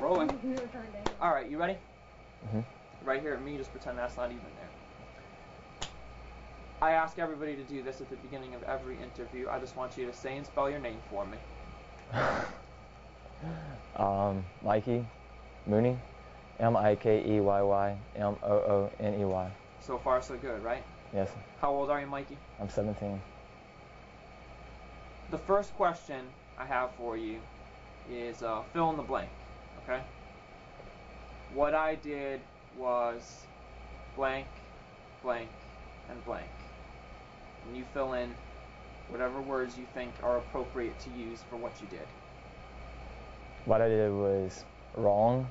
rolling. Alright, you ready? Mm-hmm. Right here at me, just pretend that's not even there. I ask everybody to do this at the beginning of every interview. I just want you to say and spell your name for me. Mikeyy Mooney. Mikeyy Mooney. So far, so good, right? Yes. How old are you, Mikey? I'm 17. The first question I have for you is fill in the blank, okay? What I did was blank, blank, and blank. And you fill in whatever words you think are appropriate to use for what you did. What I did was wrong.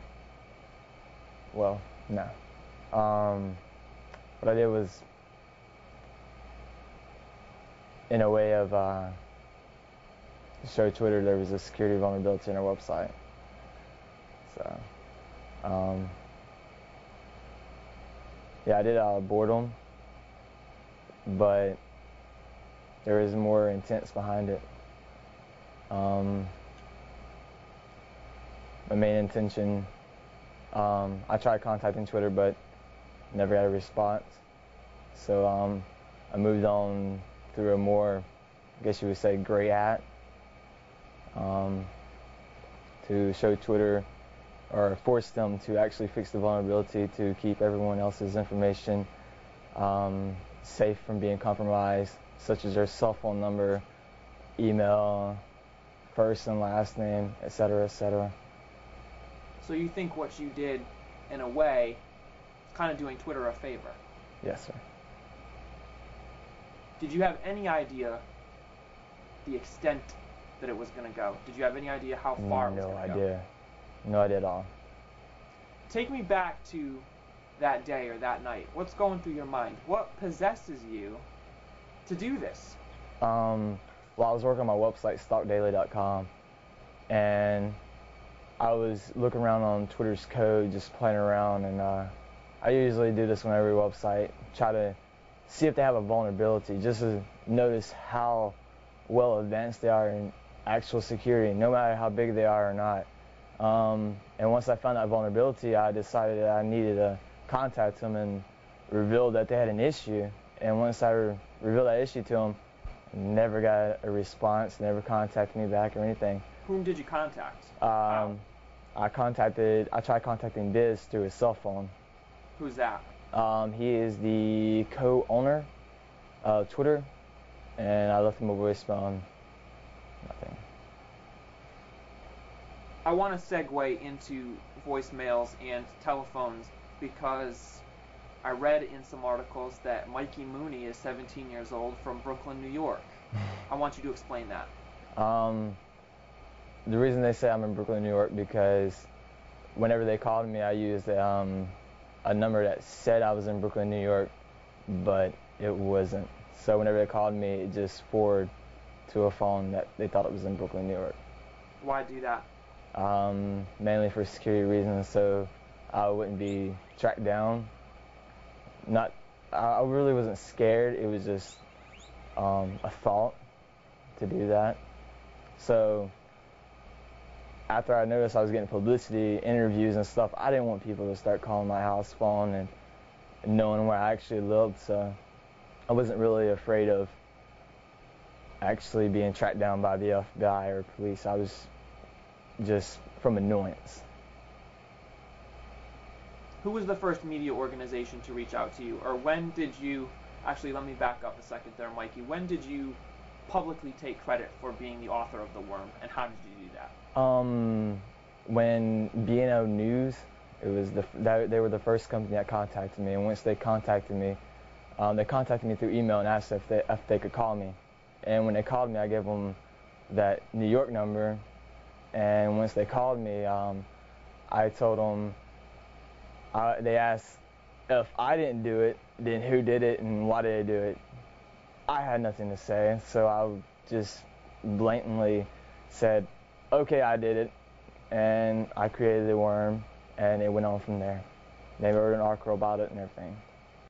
Well, no. What I did was in a way of to show Twitter there was a security vulnerability in our website. So, yeah, I did boredom, but there is more intents behind it. My main intention, I tried contacting Twitter, but never got a response. So I moved on through a more, I guess you would say, gray hat, to show Twitter, or force them to actually fix the vulnerability to keep everyone else's information safe from being compromised, such as their cell phone number, email, first and last name, etc., etc. So you think what you did, in a way, is kind of doing Twitter a favor? Yes, sir. Did you have any idea the extent that it was going to go? Did you have any idea how far it was going to go? No idea. No idea at all. Take me back to that day or that night. What's going through your mind? What possesses you to do this? Well, I was working on my website, stockdaily.com, and I was looking around on Twitter's code, just playing around, and I usually do this on every website, try to see if they have a vulnerability, just to notice how well advanced they are in actual security, no matter how big they are or not. And once I found that vulnerability, I decided that I needed to contact them and reveal that they had an issue. And once I revealed that issue to them, never got a response, never contacted me back or anything. Whom did you contact? I tried contacting Biz through his cell phone. Who's that? He is the co-owner of Twitter, and I left him a voicemail and nothing. I want to segue into voicemails and telephones because I read in some articles that Mikeyy Mooney is 17 years old from Brooklyn, New York. I want you to explain that. The reason they say I'm in Brooklyn, New York, because whenever they called me, I used a number that said I was in Brooklyn, New York, but it wasn't. So whenever they called me, it just forwarded to a phone that they thought it was in Brooklyn, New York. Why do that? Mainly for security reasons, so I wouldn't be tracked down. I really wasn't scared. It was just a thought to do that. So after I noticed I was getting publicity, interviews and stuff, I didn't want people to start calling my house phone and knowing where I actually lived. So I wasn't really afraid of actually being tracked down by the FBI or police. I was just from annoyance. Who was the first media organization to reach out to you? Or when did you, actually let me back up a second there, Mikey. When did you publicly take credit for being the author of The Worm, and how did you do that? When B&O News, it was they were the first company that contacted me, and once they contacted me through email and asked if they could call me. And when they called me, I gave them that New York number, and once they called me, I told them, they asked if I didn't do it, then who did it and why did they do it. I had nothing to say, so I just blatantly said, okay, I did it, and I created The Worm, and it went on from there. They wrote an article about it and everything.